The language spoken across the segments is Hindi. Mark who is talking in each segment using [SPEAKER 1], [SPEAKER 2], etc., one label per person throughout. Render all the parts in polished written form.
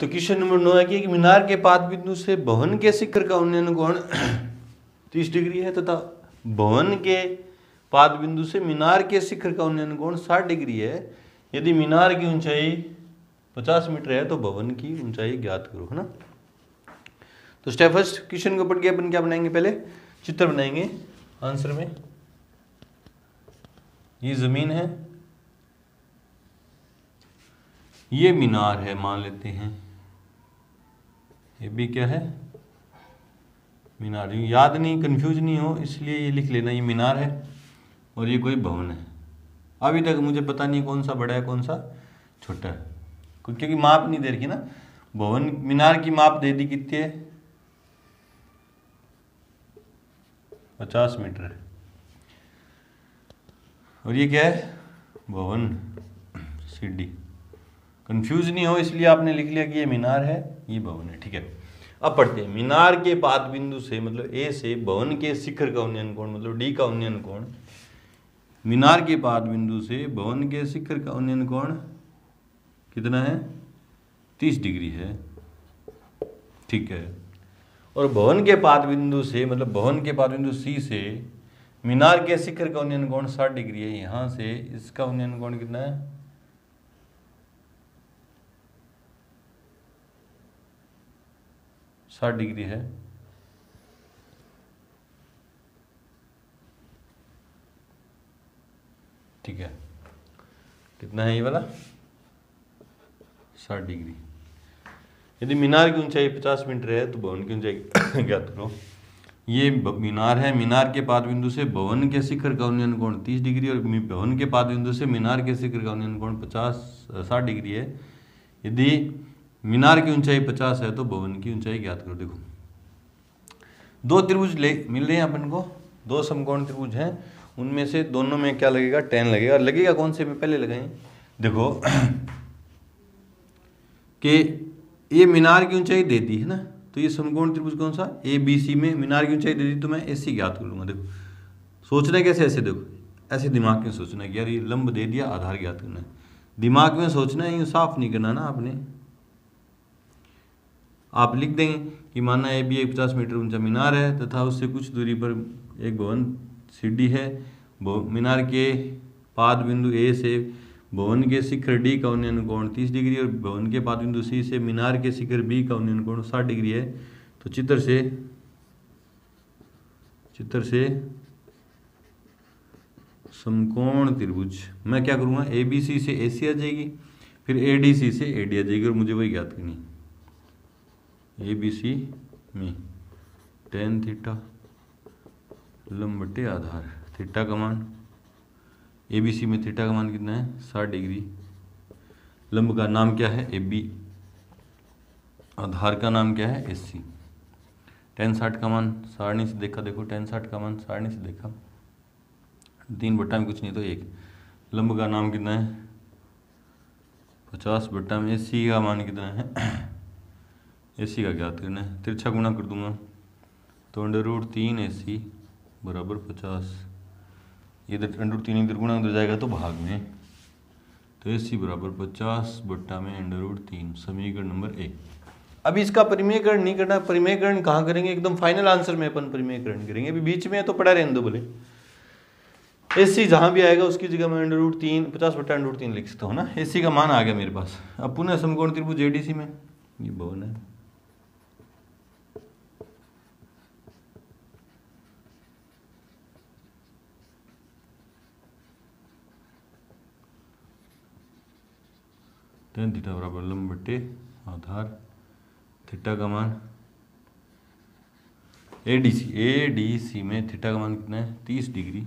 [SPEAKER 1] तो क्वेश्चन नंबर 9 है कि मीनार के पाद बिंदु से भवन के शिखर का उन्नयन कोण 30 डिग्री है तथा भवन के पाद बिंदु से मीनार के शिखर का उन्नयन कोण 60 डिग्री है। यदि मीनार की ऊंचाई 50 मीटर है तो भवन की ऊंचाई ज्ञात करो, है ना। तो स्टेप फर्स्ट क्वेश्चन को पढ़ के अपन क्या बनाएंगे, पहले चित्र बनाएंगे आंसर में। ये जमीन है, ये मीनार है मान लेते हैं, ये भी क्या है, मीनार। याद नहीं, कंफ्यूज नहीं हो इसलिए ये लिख लेना, ये मीनार है और ये कोई भवन है। अभी तक मुझे पता नहीं कौन सा बड़ा है कौन सा छोटा है, क्योंकि माप नहीं दे रखी ना। भवन मीनार की माप दे दी कितनी है, 50 मीटर है, और ये क्या है, भवन सीढ़ी। कंफ्यूज नहीं हो इसलिए आपने लिख लिया कि ये मीनार है ये भवन है, ठीक है। अब पढ़ते हैं। मीनार के पाद बिंदु से मतलब ए से भवन के शिखर का उन्नयन कोण मतलब डी का उन्नयन कोण, मीनार के पाद बिंदु से भवन के शिखर का उन्नयन कोण कितना है, 30 डिग्री है, ठीक है। और भवन के पाद बिंदु से मतलब भवन के पाद बिंदु सी से मीनार के शिखर का उन्नयन कोण 60 डिग्री है। यहां से इसका उन्नयन कोण कितना है, 60 डिग्री है, ठीक है। कितना है ये वाला, 60 डिग्री। यदि मीनार की ऊंचाई 50 मीटर है तो भवन की ऊंचाई ज्ञात करो। ये मीनार है, मीनार के पाद बिंदु से भवन के शिखर का उन्नयन कोण 30 डिग्री और भवन के पाद बिंदु से मीनार के शिखर का उन्नयन कोण 60 डिग्री है। यदि मीनार की ऊंचाई 50 है तो भवन की ऊंचाई ज्ञात करो। देखो दो त्रिभुज मिल रहे हैं अपन को, दो समकोण त्रिभुज हैं, उनमें से दोनों में क्या लगेगा, tan लगेगा। और लगेगा कौन से में पहले लगाएं, देखो कि ये मीनार की ऊंचाई दे दी है ना, तो ये समकोण त्रिभुज कौन सा, ABC में मीनार की ऊंचाई दे दी तो मैं AC ज्ञात कर लूंगा। देखो सोचना कैसे, ऐसे देखो, ऐसे दिमाग में सोचना कि यार ये लंब दे दिया, आधार ज्ञात करना है। दिमाग में सोचना है, यूँ साफ नहीं करना ना आपने। आप लिख देंगे कि माना AB एक 50 मीटर ऊंचा मीनार है तथा उससे कुछ दूरी पर एक भवन सीढ़ी है। मीनार के पाद बिंदु A से भवन के शिखर D का उन्नयन कोण 30 डिग्री और भवन के पाद बिंदु C से मीनार के शिखर B का उन्नयन कोण 60 डिग्री है। तो चित्र से समकोण त्रिभुज मैं क्या करूँगा, ABC से AC आ जाएगी, फिर ADC से AD आ जाएगी, और मुझे वही ज्ञात करनी। ABC में tan थीटा लंब बटे आधार, थीटा का मान ABC में थीटा का मान कितना है, 60 डिग्री। लंब का नाम क्या है, AB, आधार का नाम क्या है, AC। tan 60 का मान सारणी से देखा, देखो tan 60 का मान सारणी से देखा 3 बट्टा में कुछ नहीं तो 1। लंब का नाम कितना है, 50 बट्टा में AC का मान कितना है, AC का ज्ञात करना है। तिरछा गुणा कर दूंगा तो √3 AC बराबर 50। इधर √3 इधर गुणा उधर जाएगा तो भाग में, तो AC बराबर 50 बट्टा में √3, समीकरण नंबर 1। अभी इसका परिमेयकरण नहीं करना, परिमेयकरण कहाँ करेंगे, एकदम फाइनल आंसर में अपन परिमेयकरण करेंगे। अभी बीच में है तो पड़ा रहने दो बोले। AC जहाँ भी आएगा उसकी जगह मैं √3 50 बट्टा √3 लिख सकता हूँ ना। AC का मान आ गया मेरे पास। अब पुनः समकोण त्रिभुज ADC में ये भवन है, tan थीटा बराबर लंब बटे आधार, थीटा का मान ADC में थीटा का मान कितना है, 30 डिग्री।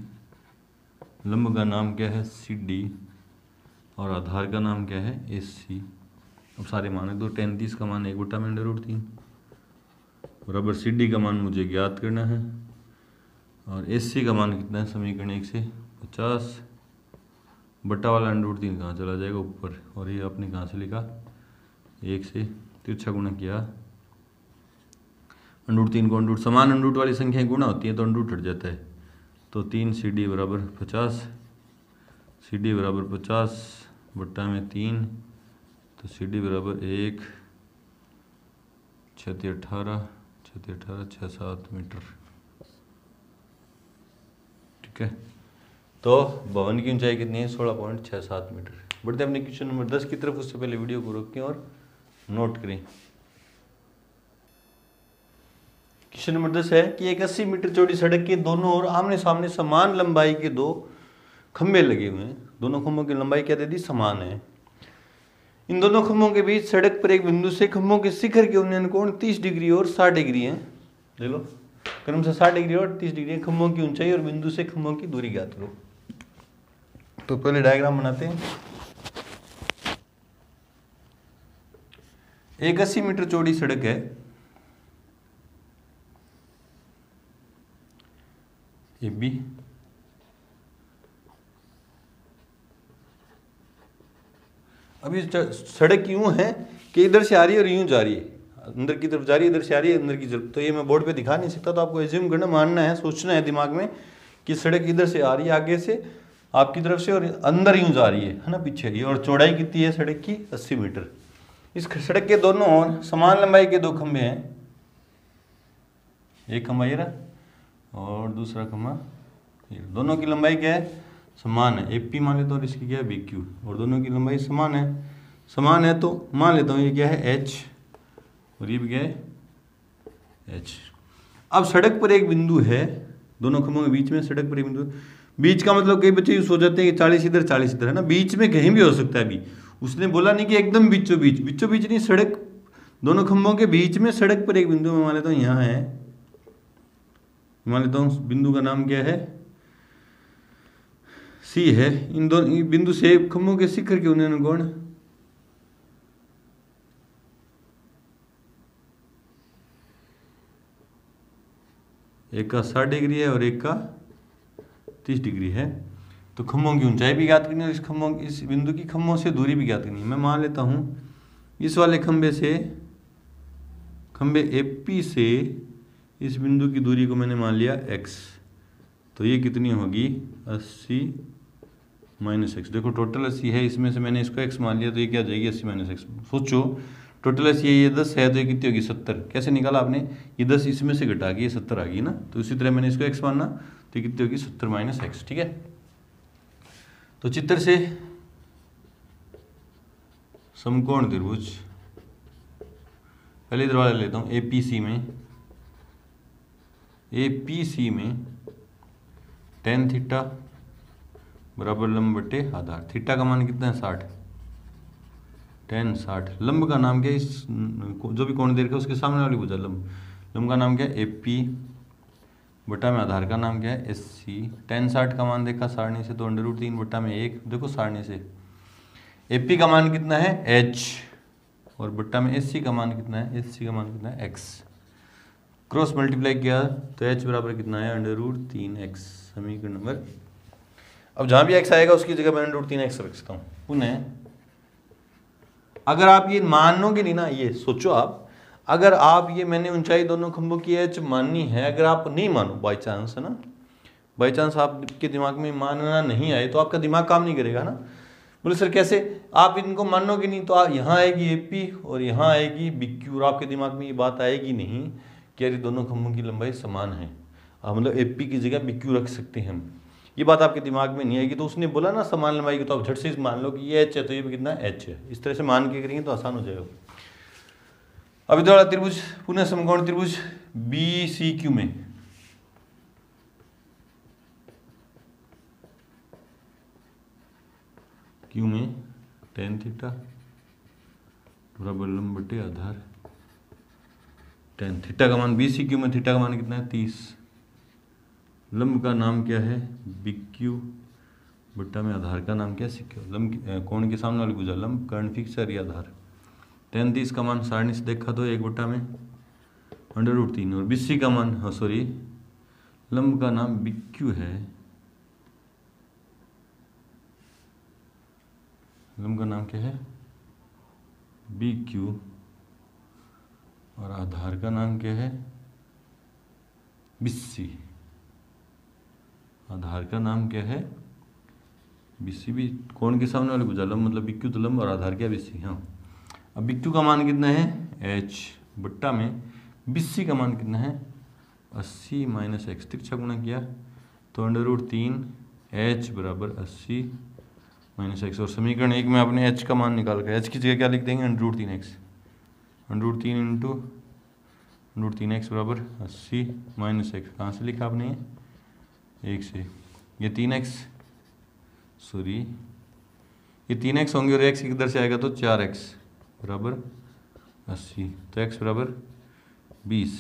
[SPEAKER 1] लंब का नाम क्या है, CD, और आधार का नाम क्या है, AC। अब सारे मान दो, tan 30 का मान 1 बट्टा में √3 बराबर CD का मान मुझे ज्ञात करना है, और AC का मान कितना है, समीकरण 1 से 50 बट्टा वाला √3 कहाँ चला जाएगा ऊपर, और ये आपने कहाँ से लिखा, 1 से तिरछा गुणा किया √3 को समान अंडरूट वाली संख्याएं गुणा होती है तो अंडरूट हट जाता है। तो 3 CD बराबर 50, CD बराबर 50 बट्टा में 3, तो CD बराबर 1 6 18 6 18 6 7 मीटर। ठीक है, तो भवन की ऊंचाई कितनी है? 16.67 मीटर। बढ़ते अपने क्वेश्चन नंबर 10 की तरफ। उससे पहले वीडियो को रोकें और नोट करें। क्वेश्चन नंबर 10 है कि एक 80 मीटर चौड़ी सड़क के दोनों ओर आमने सामने समान लंबाई के दो खंभे लगे हुए हैं। दोनों खंभों की लंबाई क्या दे दी? समान है। इन दोनों खंभों के बीच सड़क पर एक बिंदु से खंभों के शिखर के उन्नयन कोण 30 डिग्री और 60 डिग्री है। ले लो, क्रम से 60 डिग्री और 30 डिग्री। खंभों की ऊंचाई और बिंदु से खंभों की दूरी ज्ञात करो। तो पहले डायग्राम बनाते हैं। एक 80 मीटर चौड़ी सड़क है। ये भी अभी सड़क यूं है कि इधर से आ रही है और यूं जा रही है, अंदर की तरफ जा रही है, इधर से आ रही है अंदर की तरफ। तो ये मैं बोर्ड पे दिखा नहीं सकता, तो आपको एज्यूम करना, मानना है, सोचना है दिमाग में कि सड़क इधर से आ रही है आगे से आपकी तरफ से और अंदर यूं जा रही है ना, पीछे की। और चौड़ाई कितनी है सड़क की? 80 मीटर। इस सड़क के दोनों ओर समान लंबाई के दो खंभे हैं। एक खंभा ये रहा और दूसरा खंभा ये। दोनों की लंबाई क्या है? समान है। एपी मान लेता हूँ और इसकी क्या है? बीक्यू। और दोनों की लंबाई समान है। समान है तो मान लेता हूँ ये क्या है? एच और ये भी क्या है? एच। अब सड़क पर एक बिंदु है, दोनों खंभों के बीच में सड़क पर एक बिंदु। बीच का मतलब कई बच्चे यूज हो जाते हैं कि 40 इधर 40 इधर, है ना। बीच में कहीं भी हो सकता है। अभी उसने बोला नहीं कि एकदम बीचों बीच, बीचों बीच नहीं, सड़क दोनों खंभों के बीच में सड़क पर एक बिंदु। मैं मान लेता हूँ यहाँ है, मान लेता हूँ बिंदु का नाम क्या है? सी है। इन दोनों बिंदु से खंभों के शिखर के उन्नयन कोण एक का 60 डिग्री है और एक का 30 डिग्री है। तो खंभों की ऊंचाई भी ज्ञात करनी है और इस बिंदु की खंभों से दूरी भी ज्ञात करनी है। मैं मान लेता हूं इस वाले खंभे से, खंभे एपी से इस बिंदु की दूरी को मैंने मान लिया x। तो ये कितनी होगी? 80 माइनस x। देखो टोटल 80 है, इसमें से मैंने इसको x मान लिया, तो ये क्या आ जाएगी? 80 माइनस x। सोचो टोटल 80 है, ये 10 है, तो ये कितनी होगी? 70। कैसे निकाला आपने? ये 10 इसमें से घटा के ये 70 आ गई ना। तो इसी तरह मैंने इसको x मानना, तो कितनी होगी? 70 माइनस x। ठीक है, तो चित्र से समकोण त्रिभुज, पहले इधर वाला लेता हूँ। एपीसी में tan थीटा बराबर लंब बटे आधार। थीटा का मान कितना है? 60। tan 60। लंब का नाम क्या है? इस जो भी कोण दे रखा है उसके सामने वाली भुजा लंब। लंब का नाम क्या है? एपी बटा में आधार का नाम क्या है? एससी। tan 60 का मान देखा सारणी से, तो √3 बटा में 1। देखो सारणी से एपी का मान कितना है? एच। और बट्टा में एससी का मान कितना है? एससी का मान कितना है? एक्स। क्रॉस मल्टीप्लाई किया तो एच बराबर कितना है? √3x। समीकरण नंबर। अब जहां भी x आएगा उसकी जगह मैं √3x रख सकता हूँ। पुनः अगर आप ये मानोगे नहीं ना, ये सोचो आप, अगर आप ये मैंने ऊंचाई दोनों खंभों की एच माननी है, अगर आप नहीं मानो बाई चांस, है ना, बाई चांस आपके दिमाग में मानना नहीं आए तो आपका दिमाग काम नहीं करेगा ना। बोले सर कैसे? आप इनको मानोगे नहीं तो आप यहाँ आएगी एपी और यहाँ आएगी बीक्यू, और आपके दिमाग में ये बात आएगी नहीं कि यार दोनों खंभों की लंबाई समान है, मतलब एपी की जगह बीक्यू रख सकते हैं हम। ये बात आपके दिमाग में नहीं आएगी। तो उसने बोला ना समान लंबाई की, तो आप झट से मान लो कि ये एच है तो ये भी कितना एच है। इस तरह से मान के करेंगे तो आसान हो जाएगा। अब इधर वाला त्रिभुज, पुनः समकोण त्रिभुज बी सी क्यू में tan थीटा बराबर लंब बटे आधार। tan थीटा का मान बी सी क्यू में, थीटा का मान कितना है? 30। लंब का नाम क्या है? बीक्यू बट्टा में आधार का नाम क्या है? सिक्यू। लंब कोण के सामने वाली भुजा लंब, कर्ण फिक्सर या आधार। tan 30 का मान सारणी से देखा तो 1 बट्टा में √3। और बीसी का मान, हाँ सॉरी, लंब का नाम बीक्यू है, लंब का नाम क्या है? बीक्यू। और आधार का नाम क्या है? बीसी। आधार का नाम क्या है? बीसी। भी कोण के सामने वाली भुजा लंब, मतलब बीक्यू तो लंब और आधार क्या? बीसी। हाँ, अब बीक्यू का मान कितना है? एच बट्टा में BC का मान कितना है 80 माइनस एक्स, तिरछा गुणा किया तो √3 h बराबर 80 माइनस एक्स। और समीकरण 1 में आपने h का मान निकाल कर h की जगह क्या लिख देंगे √3x, √3 इंटू √3x बराबर 80 माइनस एक्स। कहाँ से लिखा आपने 1 से, ये 3x सॉरी ये 3x होंगे और x किधर से आएगा तो 4x बराबर 80, तो x बराबर 20।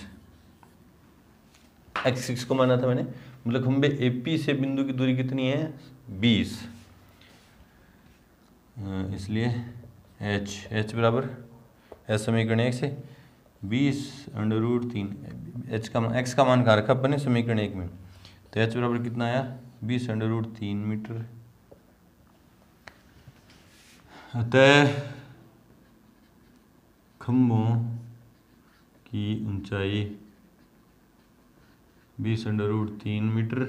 [SPEAKER 1] x6 को माना था मैंने, मतलब खंबे AP से बिंदु की दूरी कितनी है 20, इसलिए h बराबर है समीकरण 1 से 20 √3 x का मान कहाँ रखा अपने समीकरण 1 में, तो h बराबर कितना आया 20 √3 मीटर। अतः खंभों की ऊंचाई 20 √3 मीटर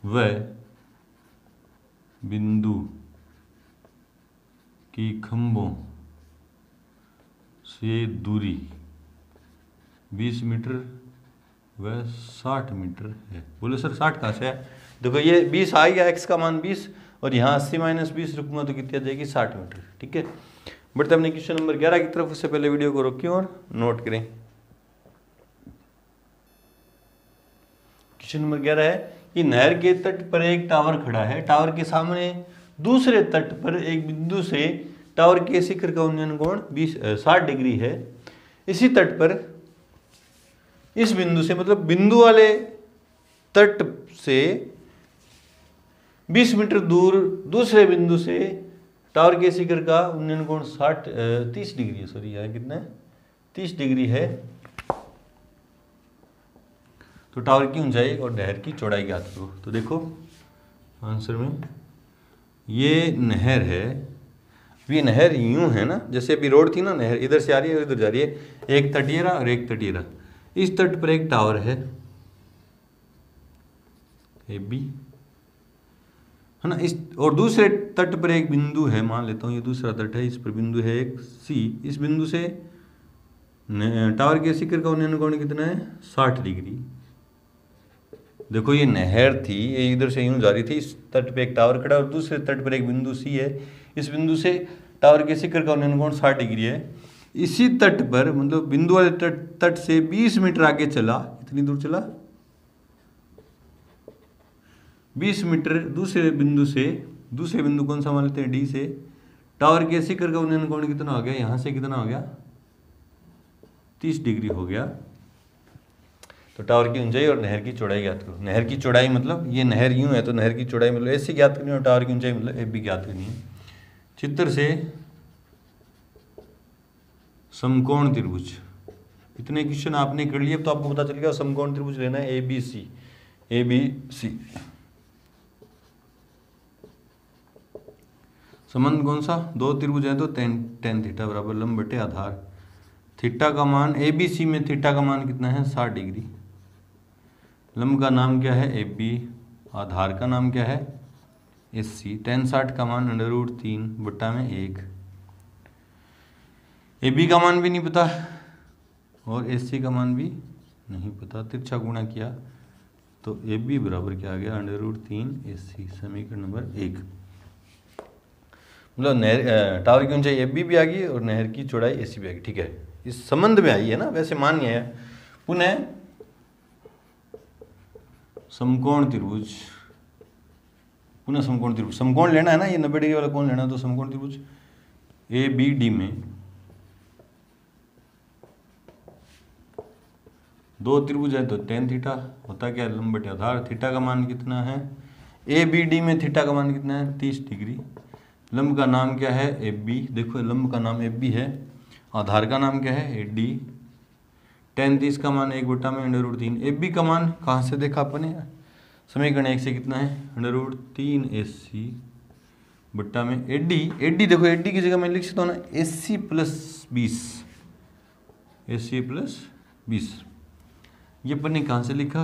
[SPEAKER 1] व बिंदु की खंभों से दूरी 20 मीटर व 60 मीटर है। बोले सर 60 कहाँ से है, देखो ये 20 आ गया x का मान 20 और यहाँ 80 माइनस 20 रखूँगा तो कितनी आ जाएगी 60 मीटर। ठीक है, बढ़ते हमने क्वेश्चन नंबर 11 की तरफ। उससे पहले वीडियो को रोकें और नोट करें। क्वेश्चन नंबर 11 है कि नहर के तट पर एक टावर खड़ा है, टावर के सामने दूसरे तट पर एक बिंदु से टावर के शिखर का उन्नयन कोण 60 डिग्री है। इसी तट पर इस बिंदु से, मतलब बिंदु वाले तट से 20 मीटर दूर दूसरे बिंदु से टावर के शिखर का उन्नयन कोण 30 डिग्री है। सॉरी यहाँ कितना है 30 डिग्री है। तो टावर की ऊंचाई और नहर की चौड़ाई ज्ञात करो। तो देखो आंसर में ये नहर है, ये नहर यूं है ना, जैसे अभी रोड थी ना, नहर इधर से आ रही है और इधर जा रही है, एक तटीय रहा और एक तटीय रहा। इस तट पर एक टावर है AB है ना, इस और दूसरे तट पर एक बिंदु है, मान लेता हूँ ये दूसरा तट है, इस पर बिंदु है एक C। इस बिंदु से टावर के शिखर का उन्नयन कोण कितना है 60 डिग्री। देखो ये नहर थी, ये इधर से यूं जा रही थी, इस तट पे एक टावर खड़ा और दूसरे तट पर एक बिंदु C है। इस बिंदु से टावर के शिखर का उन्नयन कोण 60 डिग्री है। इसी तट पर, मतलब बिंदु वाले तट से 20 मीटर आगे चला, कितनी दूर चला 20 मीटर, दूसरे बिंदु कौन सा मान लेते हैं D से, टावर के शिखर का उन्नयन कोण कितना हो गया, यहाँ से कितना हो गया 30 डिग्री हो गया। तो टावर की ऊंचाई और नहर की चौड़ाई ज्ञात करो। नहर की चौड़ाई मतलब ये नहर यूं है तो नहर की चौड़ाई मतलब ऐसी ज्ञात करनी है और टावर की ऊंचाई मतलब AB ज्ञात करनी है। चित्र से समकोण त्रिभुज, इतने क्वेश्चन आपने कर लिए तो आपको पता चल गया समकोण त्रिभुज लेना है ABC। संबंध कौन सा, दो त्रिभुज है तो tan थीटा बराबर लंब बटे आधार। थीटा का मान ABC में थीटा का मान कितना है 60 डिग्री। लंब का नाम क्या है AB, आधार का नाम क्या है AC। tan 60 का मान √3 बट्टा में 1। AB का मान भी नहीं पता और AC का मान भी नहीं पता, तिरछा गुणा किया तो AB बराबर क्या आ गया √3 AC। समीकरण नंबर 1, मतलब नहर टावर की ऊंचाई AB भी आ गई और नहर की चौड़ाई AC भी आ गई। ठीक है, इस संबंध में आई है ना, वैसे मान नहीं आया। पुनः समकोण त्रिभुज, समकोण लेना है ना, ये 90 डिग्री वाला कोण लेना है, तो समकोण त्रिभुज ABD में दो त्रिभुज है तो tan थीटा होता क्या है लंब बटे आधार। थीटा का मान कितना है ABD में, थीटा का मान कितना है 30 डिग्री। लंब का नाम क्या है AB, देखो लंब का नाम AB है, आधार का नाम क्या है AD। tan 30 का मान 1 बटा में √3। AB का मान कहाँ से देखा अपने समीकरण 1 से कितना है √3 AC बट्टा में AD देखो AD की जगह मैं लिख सकता हूँ ना AC + 20। ये अपन ने कहाँ से लिखा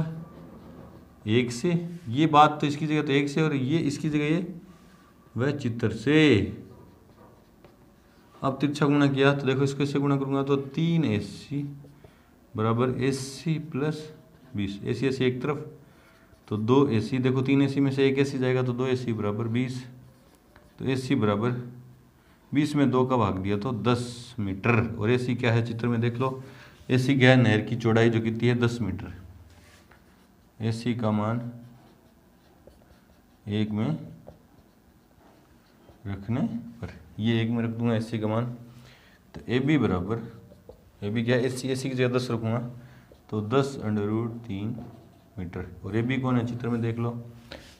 [SPEAKER 1] 1 से, ये बात तो इसकी जगह तो 1 से और ये इसकी जगह ये वह चित्र से। अब तिरछा गुणा किया तो देखो इसको इससे गुणा करूँगा तो 3AC बराबर AC प्लस 20। AC AC एक तरफ तो 2AC, देखो 3AC में से 1AC जाएगा तो 2AC बराबर 20। तो AC बराबर 20 में 2 का भाग दिया तो 10 मीटर। और AC क्या है चित्र में देख लो, AC क्या है, नहर की चौड़ाई जो कितनी है 10 मीटर। AC का मान 1 में रखने पर, ये 1 में रख दूंगा AC का मान। तो AB बराबर, AB क्या है AC की जगह 10 रखूँगा तो 10√3 मीटर। और AB कौन है चित्र में देख लो,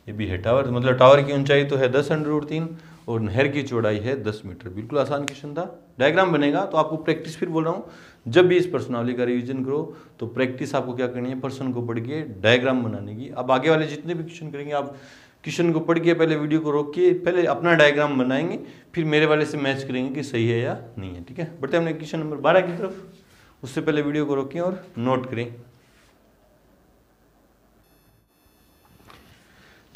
[SPEAKER 1] AB है टावर, मतलब टावर की ऊंचाई तो है 10√3 और नहर की चौड़ाई है 10 मीटर। बिल्कुल आसान क्वेश्चन था। डायग्राम बनेगा तो आपको प्रैक्टिस, फिर बोल रहा हूँ, जब भी इस प्रश्नावली का रिवीजन करो तो प्रैक्टिस आपको क्या करनी है, प्रश्न को पढ़ के डायग्राम बनाने की। अब आगे वाले जितने भी क्वेश्चन करेंगे आप क्वेश्चन को पढ़ के पहले वीडियो को रोक के पहले अपना डायग्राम बनाएंगे, फिर मेरे वाले से मैच करेंगे कि सही है या नहीं है। ठीक है, बढ़ते हमने क्वेश्चन नंबर 12 की तरफ। उससे पहले वीडियो को रोकें और नोट करें।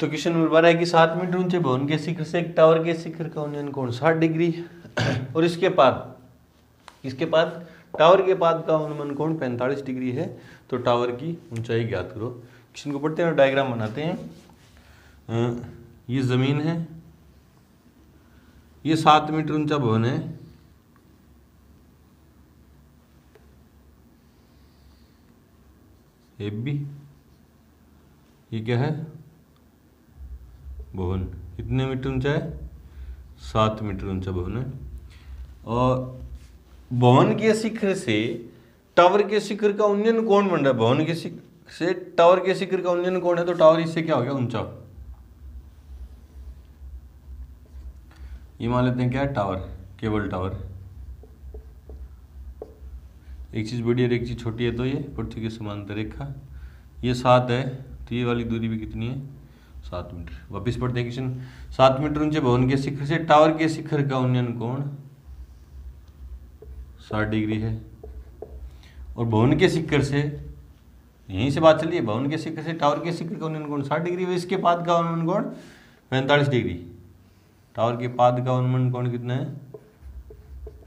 [SPEAKER 1] तो क्वेश्चन नंबर 12 है कि 7 मीटर ऊंचे भवन के शिखर से एक टावर के शिखर का उन्नयन कोण 60 डिग्री और इसके बाद टावर के पाद का उन्नयन कोण 45 डिग्री है। तो टावर की ऊंचाई ज्ञात करो। क्वेश्चन को पढ़ते हैं और डायग्राम बनाते हैं। ये जमीन है, ये 7 मीटर ऊंचा भवन है, AB, ये क्या है भवन, कितने मीटर ऊंचा है 7 मीटर ऊंचा भवन है। और भवन के शिखर से टावर के शिखर का उन्नयन कोण बन रहा है, भवन के शिखर से टावर के शिखर का उन्नयन कोण है, तो टावर इससे क्या हो गया ऊंचा। ये मान लेते हैं क्या है टावर, केबल टावर। एक चीज बड़ी और एक चीज छोटी है, तो ये पृथ्वी की समांतर रेखा, ये 7 है तो ये वाली दूरी भी कितनी है 7 मीटर। वापिस पढ़ते हैं क्वेश्चन। 7 मीटर ऊंचे भवन के शिखर से टावर के शिखर का उन्नयन कोण 60 डिग्री है। और भवन के शिखर से, यहीं से बात चलिए, भवन के शिखर से टावर के शिखर का उन्नयन कोण 60 डिग्री है, इसके पाद का उन्नयन कोण 45 डिग्री। टावर के पाद का उन्नयन कोण कितना है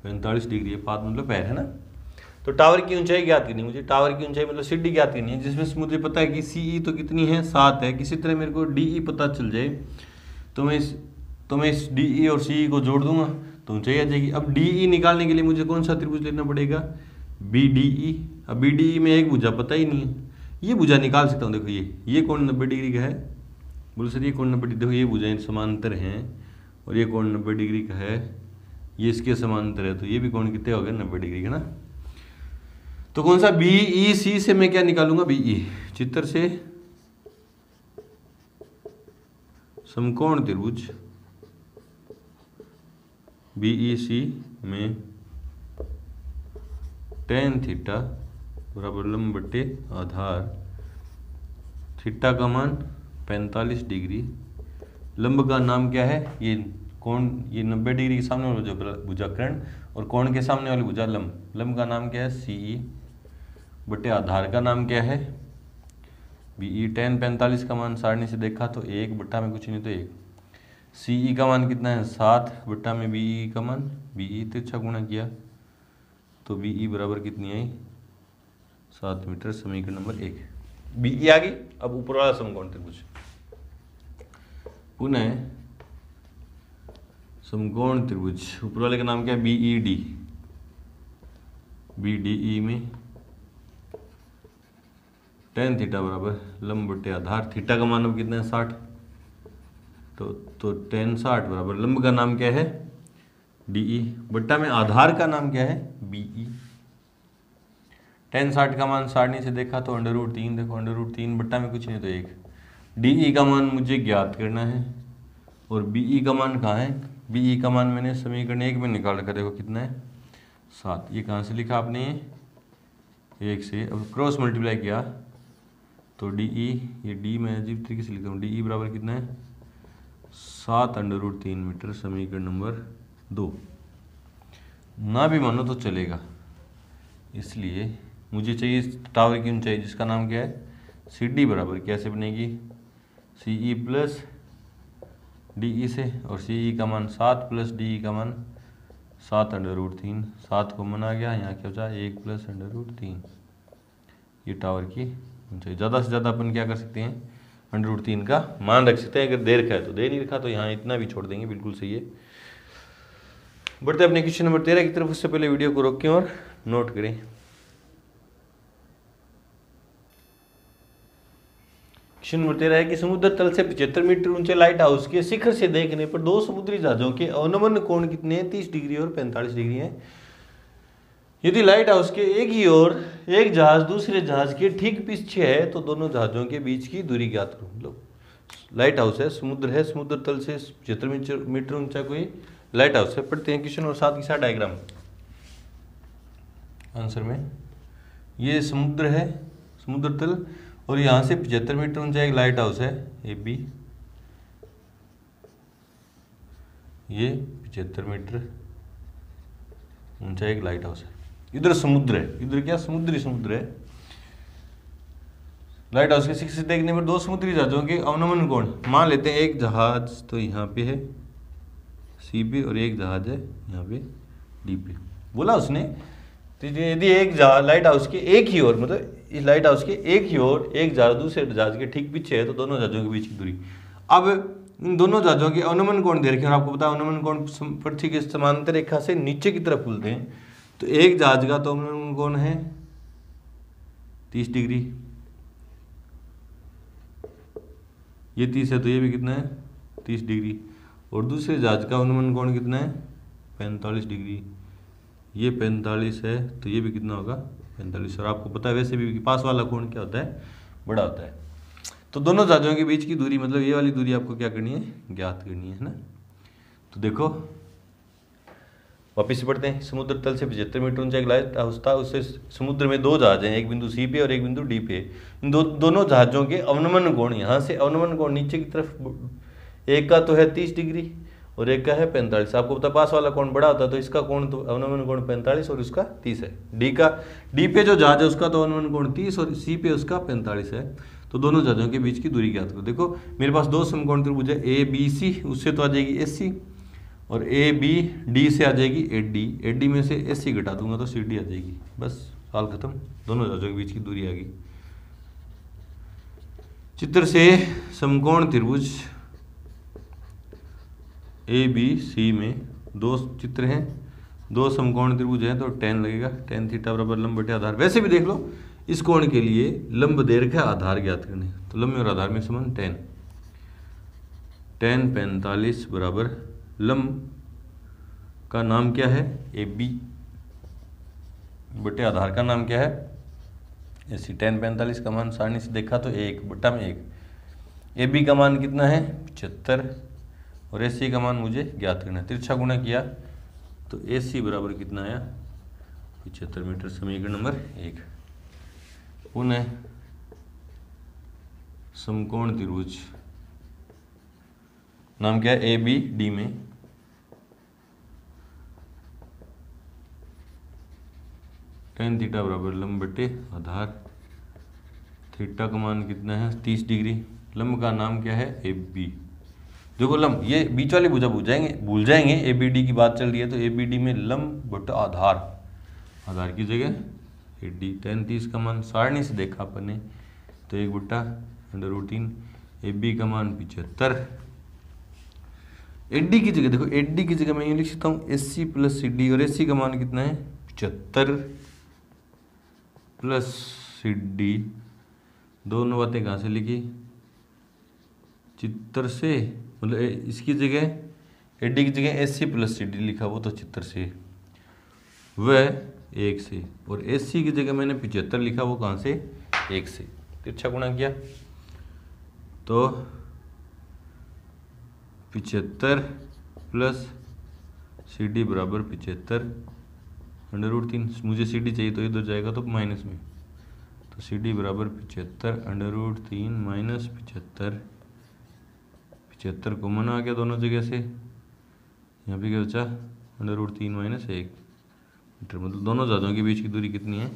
[SPEAKER 1] 45 डिग्री है। पाद मतलब पैर है ना। तो टावर की ऊंचाई ज्ञात करनी है मुझे, टावर की ऊंचाई मतलब सीढ़ी ज्ञात करनी है, जिसमें मुझे पता है कि CE तो कितनी है 7 है। किसी तरह मेरे को DE पता चल जाए तो मैं इस DE और CE को जोड़ दूंगा तो ऊंचाई आ जाएगी। अब DE निकालने के लिए मुझे कौन सा त्रिभुज लेना पड़ेगा, BDE। अब BDE में एक भुजा पता ही नहीं है, ये भुजा निकाल सकता हूँ। देखो ये कोण 90 डिग्री का है, बोलो सर ये कोण 90 डिग्री, देखो ये भुजाएं समांतर हैं और ये कोण 90 डिग्री का है, ये इसके समांतर है, तो ये भी कोण कितने हो गए 90 डिग्री का ना। तो कौन सा BEC से मैं क्या निकालूंगा, BE। चित्र से समकोण त्रिभुज BEC में tan थीटा बराबर लंब बटे आधार, थीटा का मान 45 डिग्री, लंब का नाम क्या है, ये कोण, ये 90 डिग्री के सामने वाला भुजाकर्ण और कोण के सामने वाली भुजा लंब, लंब का नाम क्या है CE बटे आधार का नाम क्या है BE। tan 45 का मान सारणी से देखा तो 1 बट्टा में कुछ नहीं तो 1। CE का मान कितना है 7 बट्टा में BE का मान, BE तिरछा गुणा किया तो BE बराबर कितनी आई 7 मीटर। समीकरण नंबर 1 BE आ गई। अब ऊपर वाला समकोण त्रिभुज, पुनः समकोण त्रिभुज, ऊपर वाले का नाम क्या है BED। BDE में tan थीटा बराबर लंब बटे आधार, थीटा का मान अब कितना है 60, तो tan 60 बराबर लंब का नाम क्या है DE बट्टा में आधार का नाम क्या है BE। tan 60 का मान सारणी से देखा तो √3, देखो √3 बट्टा में कुछ नहीं तो 1। DE का मान मुझे ज्ञात करना है और BE का मान कहाँ है, BE का मान मैंने समीकरण 1 में निकाल रखा, देखो कितना है 7। ये कहाँ से लिखा आपने, 1 से। अब क्रॉस मल्टीप्लाई किया तो DE, ये D मैं अजीब तरीके से लिखता हूँ, DE बराबर कितना है 7√3 मीटर। समीकरण नंबर 2। ना भी मानो तो चलेगा, इसलिए मुझे चाहिए टावर की ऊंचाई जिसका नाम क्या है CD बराबर कैसे बनेगी CE प्लस DE से, और CE का मान 7 प्लस DE का मान 7√3, 7 कॉमन आ गया, यहाँ क्या बचा 1 + √3। ये टावर की ऊंचाई। ज़्यादा से ज़्यादा अपन क्या कर सकते हैं, √3 का मान रख सकते हैं। अगर दे रखा है तो दे नहीं रखा तो यहाँ इतना भी छोड़ देंगे, बिल्कुल सही है। बढ़ते अपने क्वेश्चन नंबर 13 की तरफ। उससे पहले वीडियो को रोकें और नोट करें। क्वेश्चन नंबर 13 है कि समुद्र तल से 75 मीटर ऊंचे लाइट हाउस के शिखर से देखने पर दो समुद्री जहाजों के अवनमन कोण कितने हैं, 30 डिग्री और 45 डिग्री हैं। यदि लाइट हाउस के एक ही ओर एक जहाज दूसरे जहाज के ठीक पीछे है तो दोनों जहाजों के बीच की दूरी ज्ञात करो। मतलब लाइट हाउस है, समुद्र तल से 75 मीटर ऊंचा कोई लाइट हाउस है। पढ़ते हैं क्वेश्चन और साथ ही साथ डायग्राम आंसर में। ये समुद्र है, समुद्र तल, और यहाँ से 75 मीटर ऊंचा एक लाइट हाउस है AB। ये 75 मीटर ऊंचा एक लाइट हाउस है। इधर समुद्र है, इधर क्या समुद्र है। लाइट हाउस के शिखर से देखने पर दो समुद्री जहाजों के अवनमन कोण, मान लेते हैं एक जहाज तो यहाँ पे है C पे और एक जहाज है यहाँ पे D पे। बोला उसने तो यदि एक लाइट हाउस के एक ही ओर, मतलब इस लाइट हाउस के एक ही ओर एक जहाज दूसरे जहाज के ठीक पीछे है तो दोनों जहाजों के बीच की दूरी। अब इन दोनों जहाजों के अवनमन कोण दे रखे हैं और आपको पता है अवनमन कोण पृथ्वी के समांतर रेखा से नीचे की तरफ खुलते हैं। तो एक जहाज का तो अवनमन कोण है 30 डिग्री, ये 30 है तो ये भी कितना है 30 डिग्री, और दूसरे जहाज का अवनमन कोण कितना है 45 डिग्री। ये 45 है तो ये भी कितना होगा 45। और आपको पता है वैसे भी पास वाला कोण क्या होता है, बड़ा होता है। तो दोनों जहाजों के बीच की दूरी, मतलब ये वाली दूरी आपको क्या करनी है, ज्ञात करनी है ना। तो देखो वापिस से पढ़ते हैं। समुद्र तल से 75 मीटर ऊंचा एक लाइट हाउस था, उससे समुद्र में दो जहाज हैं, एक बिंदु C पे और एक बिंदु D पे। इन दोनों जहाजों के अवनमन कोण, यहाँ से अवनमन कोण नीचे की तरफ एक का तो है 30 डिग्री और एक का है 45। आपको पता पास वाला कोण बड़ा होता है तो इसका कोण तो अवनमन कोण 45 और उसका 30 है। D पे जो जहाज है उसका तो अवनमन कोण 30 और C पे उसका 45 है। तो दोनों जहाजों के बीच की दूरी ज्ञात करो। देखो मेरे पास दो समकोण त्रिभुज है ABC, उससे तो आ जाएगी AC, और ABD से आ जाएगी AD में से AC घटा दूंगा तो CD आ जाएगी। बस सवाल खत्म, दोनों जहाजों के बीच की दूरी आ गई। चित्र से समकोण त्रिभुज ABC में दो चित्र हैं, दो समकोण त्रिभुज हैं तो tan लगेगा, tan थीटा बराबर लंब बटे आधार। वैसे भी देख लो इस कोण के लिए लंब दे रखा है, आधार ज्ञात करने, तो लंब और आधार में संबंध tan 45 बराबर लंब का नाम क्या है AB बटे आधार का नाम क्या है AC। tan 45 का मान सारणी से देखा तो 1/1। AB का मान कितना है 75 और AC का मान मुझे ज्ञात करना है। तिरछा गुणा किया तो AC बराबर कितना आया 75 मीटर। समीकरण नंबर 1। पुनः समकोण त्रिभुज नाम क्या है ABD में tan थीटा बराबर लंब बटे आधार, थीटा का मान कितना है 30 डिग्री, लंब का नाम क्या है AB। देखो लंब ये बीच वाली भुजा भूल जाएंगे ABD की बात चल रही है तो ABD में लंब बटा आधार, आधार की जगह AD। tan 30 का मान सारणी से देखा अपन ने तो 1/√3। AB का मान 75। AD की जगह देखो, AD की जगह मैं ये लिख सकता हूँ AC + CD, और AC का मान कितना है 75 + CD। दोनों बातें कहाँ से लिखी, चित्र से, मतलब इसकी जगह AD की जगह AC + CD लिखा, वो तो चित्र से, वह 1 से, और AC की जगह मैंने 75 लिखा, वो कहाँ से 1 से। तिरछा गुणा किया तो 75 + CD बराबर 75 √3। मुझे CD चाहिए तो इधर जाएगा तो माइनस में, तो CD बराबर 75 √3 माइनस 75। 75 कॉमन आ गया दोनों जगह से, यहाँ पे क्या बचा √3 माइनस 1 मीटर। मतलब दोनों जहाजों के बीच की दूरी कितनी है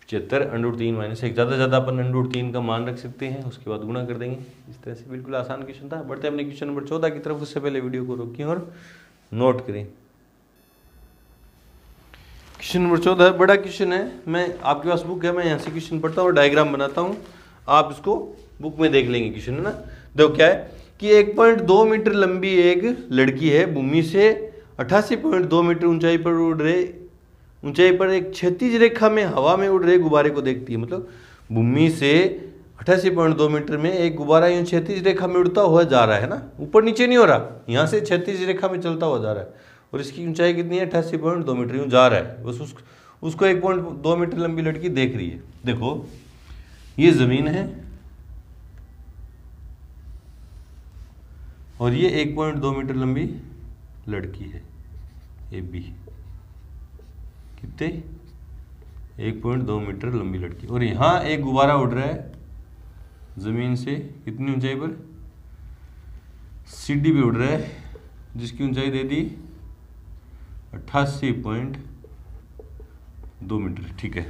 [SPEAKER 1] 75 √3 माइनस 1। ज़्यादा से ज़्यादा अपन √3 का मान रख सकते हैं, उसके बाद गुणा कर देंगे। इस तरह से बिल्कुल आसान क्वेश्चन था। बढ़ते हैं अपने क्वेश्चन नंबर 14 की तरफ। उससे पहले वीडियो को रोकिए और नोट करें। क्वेश्चन नंबर 14 बड़ा क्वेश्चन है। मैं आपके पास बुक है, मैं यहाँ से क्वेश्चन पढ़ता हूँ और डायग्राम बनाता हूँ, आप इसको बुक में देख लेंगे क्वेश्चन, है ना। देखो क्या है कि 1.2 मीटर लंबी एक लड़की है, भूमि से 88.2 मीटर ऊंचाई पर एक क्षैतिज रेखा में हवा में उड़ रहे गुब्बारे को देखती है। मतलब भूमि से 88.2 मीटर में एक गुब्बारा यूं क्षैतिज रेखा में उड़ता हुआ जा रहा है ना, ऊपर नीचे नहीं हो रहा, यहाँ से क्षैतिज रेखा में चलता हुआ जा रहा है और इसकी ऊंचाई कितनी है 88.2 मीटर, यूं जा रहा है बस। उसको 1.2 मीटर लंबी लड़की देख रही है। देखो ये जमीन है और ये 1.2 मीटर लंबी लड़की है, ए बी, कितने 1.2 मीटर लंबी लड़की, और यहाँ एक गुब्बारा उड़ रहा है जमीन से कितनी ऊंचाई पर, सीढ़ी पे उड़ रहा है, जिसकी ऊंचाई दे दी 88.2 मीटर। ठीक है,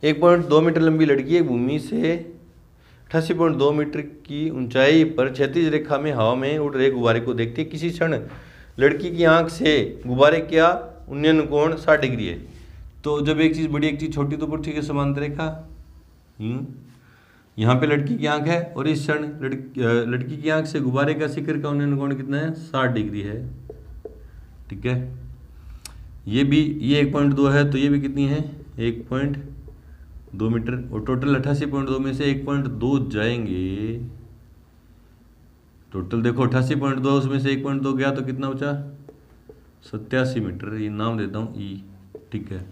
[SPEAKER 1] 1.2 मीटर लंबी लड़की एक भूमि से 88.2 मीटर की ऊंचाई पर क्षैतिज रेखा में हवा में उड़ रहे गुब्बारे को देखते किसी क्षण लड़की की आंख से गुब्बारे का उन्नयन कोण 60 डिग्री है। तो जब एक चीज़ बड़ी एक चीज़ छोटी तो ऊपर ठीक है, समांतर रेखा, यहाँ पे लड़की की आंख है और इस क्षण लड़की की आंख से गुब्बारे का शिखर का उन्नयन कोण कितना है 60 डिग्री है। ठीक है, ये 1.2 है तो ये भी कितनी है 1.2 मीटर, और टोटल 88.2 में से 1.2 जाएंगे, टोटल देखो 88.2 उसमें से 1.2 गया तो कितना बचा 87 मीटर, ये नाम देता हूँ ई। ठीक है,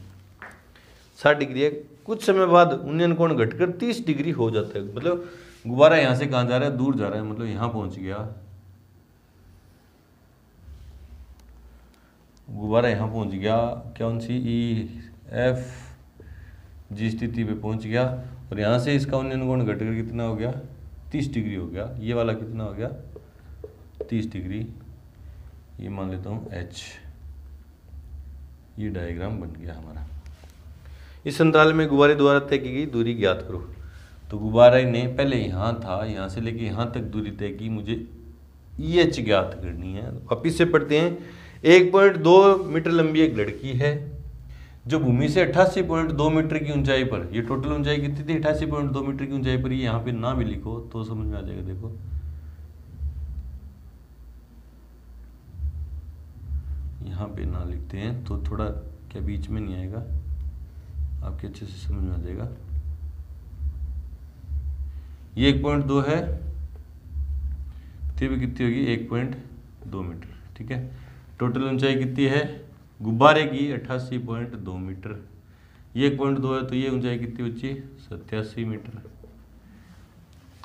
[SPEAKER 1] 60 डिग्री है। कुछ समय बाद उन्नयन कोण घटकर 30 डिग्री हो जाता है। मतलब गुब्बारा यहाँ से कहाँ जा रहा है, दूर जा रहा है, मतलब यहाँ पहुँच गया गुब्बारा, यहाँ पहुँच गया कौन सी ई एफ जी स्थिति पे पहुँच गया, और यहाँ से इसका उन्नयन कोण घटकर कितना हो गया 30 डिग्री हो गया। ये वाला कितना हो गया 30 डिग्री, ये मान लेता हूँ एच। ये डायग्राम बन गया हमारा। इस अंतराल में गुब्बारे द्वारा तय की गई दूरी ज्ञात करो। तो गुब्बारे ने पहले यहाँ था, यहाँ से लेके यहाँ तक दूरी तय की, मुझे ई एच ज्ञात करनी है। वापिस से पढ़ते हैं। 1.2 मीटर लंबी एक लड़की है जो भूमि से 88.2 मीटर की ऊंचाई पर, ये टोटल ऊंचाई कितनी थी 88.2 मीटर की ऊंचाई पर, ये यहाँ पे ना भी लिखो तो समझ में आ जाएगा। देखो यहाँ पे ना लिखते हैं तो थोड़ा क्या बीच में नहीं आएगा, आपके अच्छे से समझ में आ जाएगा। ये 1.2 है तो भी कितनी होगी 1.2 मीटर। ठीक है, टोटल ऊंचाई कितनी है गुब्बारे की 88.2 मीटर, ये 1.2 है तो ये ऊंचाई कितनी बची 87 मीटर,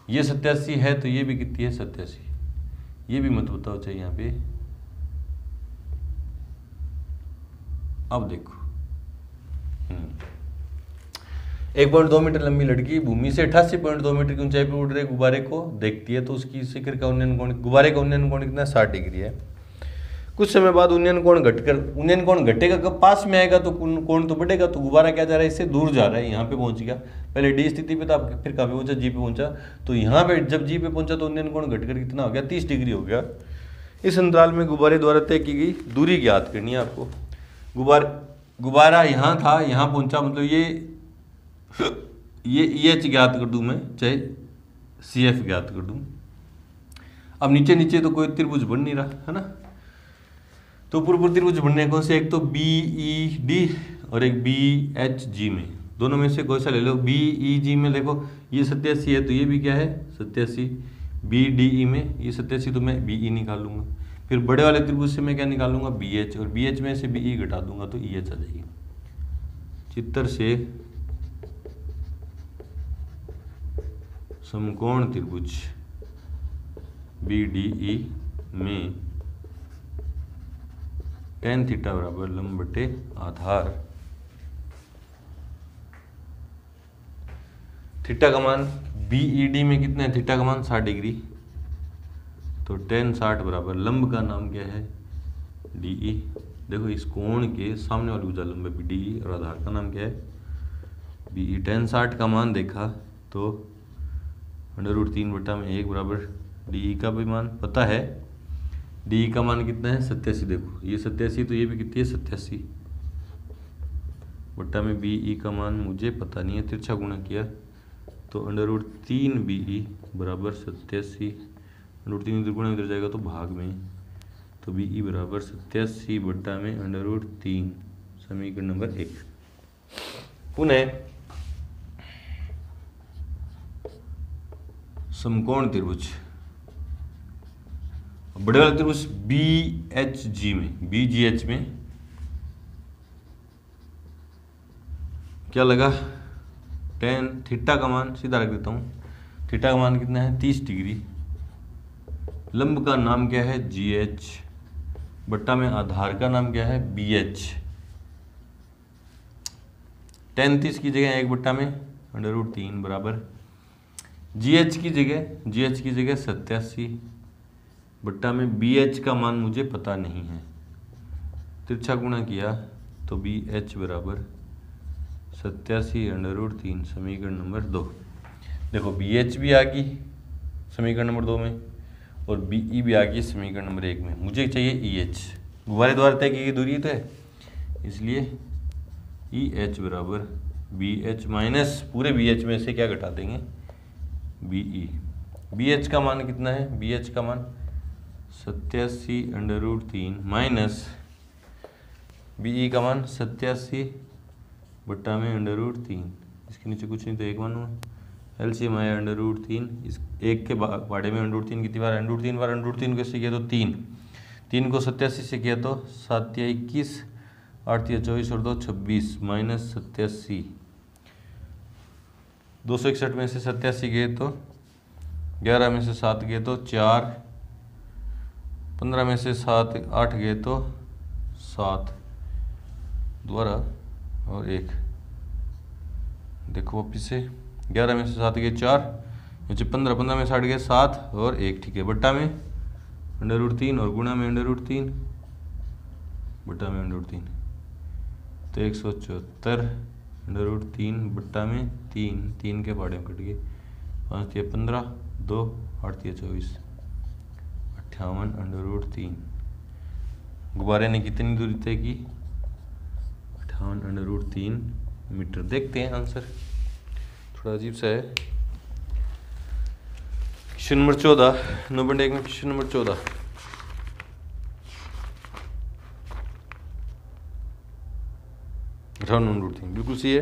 [SPEAKER 1] ये 87 है तो ये भी कितनी है 87, ये भी मत बताओ चाहिए यहाँ पे। अब देखो 1.2 मीटर लंबी लड़की भूमि से 88.2 मीटर की ऊंचाई पर उड़ रहे गुब्बारे को देखती है, तो उसकी शिखर का उन्नयन कोण, गुब्बारे का उन्नयन कोण कितना 60 डिग्री है। कुछ समय बाद उन्नयन कोण घटेगा, कब पास में आएगा तो कोण तो बढ़ेगा, तो गुब्बारा क्या जा रहा है इससे दूर जा रहा है, यहाँ पे पहुंच गया, पहले डी स्थिति पे था, फिर कहाँ पे पहुंचा जी पे पहुंचा, तो यहाँ पे जब जी पे पहुंचा तो उन्नयन कोण घटकर कितना हो गया 30 डिग्री हो गया। इस अंतराल में गुब्बारे द्वारा तय की गई दूरी ज्ञात करनी है आपको। गुब्बारा यहाँ था, यहाँ पहुंचा, मतलब ये एच ज्ञात कर दूं मैं, चाहे सी एफ ज्ञात कर दूं। अब नीचे नीचे तो कोई त्रिभुज बन नहीं रहा है ना, तो ऊपर त्रिभुज बनने कौन से, एक तो बी ई डी और एक बी एच जी में, दोनों में से कोई सा ले लो। बी ई जी में देखो ये 87 है तो ये भी क्या है 87, बी डी ई में ये 87 तो मैं बी ई निकाल लूंगा, फिर बड़े वाले त्रिभुज से मैं क्या निकाल लूंगा बी एच, और बी एच में से बी ई घटा दूंगा तो ई एच आ जाएगी। चित्र से समकोण त्रिभुज बी डी ई में tan थीटा बराबर लंब बटे आधार, थीटा का मान BED में कितना है, थीटा का मान 60 डिग्री, तो tan 60 बराबर लंब का नाम क्या है DE। देखो इस कोण के सामने वाली भुजा लंब है DE और आधार का नाम क्या है BE। tan 60 का मान देखा तो √3/1 बराबर DE का भी मान पता है, DE का मान कितना है 87। देखो ये 87 तो ये भी कितनी है 87, बट्टा में बी ई का मान मुझे पता नहीं है, तिरछा गुणा किया तो √3BE बराबर 87। √3 इधर गुणा इधर जाएगा तो भाग में, तो BE बराबर 87 बट्टा में √3, समीकरण नंबर 1। पुनः समकोण त्रिभुज, बड़े वाले त्रिभुज BHG में, BGH में क्या लगा, tan थीटा का मान सीधा रख देता हूँ, थीटा का मान कितना है 30 डिग्री, लंब का नाम क्या है GH, बट्टा में आधार का नाम क्या है BH, tan 30 की जगह 1 बट्टा में √3 बराबर GH की जगह 87 बट्टा में BH का मान मुझे पता नहीं है, तिरछा गुणा किया तो BH बराबर 87 √3, समीकरण नंबर 2। देखो BH भी आ गई समीकरण नंबर 2 में और BE भी आ गई समीकरण नंबर 1 में। मुझे चाहिए EH, गुब्बारे द्वारा तय की गई दूरी तो है, इसलिए EH बराबर BH माइनस पूरे BH में से क्या घटा देंगे BE। BH का मान कितना है, BH का मान 87 √3 माइनस BE का मान 87 बट्टा में √3, इसके नीचे कुछ नहीं तो 1 मान हुआ, LCM आया √3, इस 1 के बाड़े में √3 कितनी बार, √3 बार √3 कैसे किया तो 3 को 87 से किया तो 7 या 21, 8 या 24 और 2 26 माइनस 87, 261 में से 87 गए तो 11 में से 7 गए तो 4, 15 में से 7 8 गए तो 7 दोबारा और 1, देखो वापिस से 11 में से 7 गए 4, नीचे 15 में 60 गए 7 और 1, ठीक है, बट्टा में √3 और गुणा में √3 बट्टा में √3, तो 174 √3 बट्टा में 3 के बाड़े में कट गए, 5 या 15, 2 8 या 24, 58 √3। गुब्बारे ने कितनी दूरी तय की, 58 √3 मीटर। देखते हैं आंसर, थोड़ा अजीब सा है। क्वेश्चन नंबर 14, 9.1 में क्वेश्चन नंबर 14, √3 बिल्कुल सही है।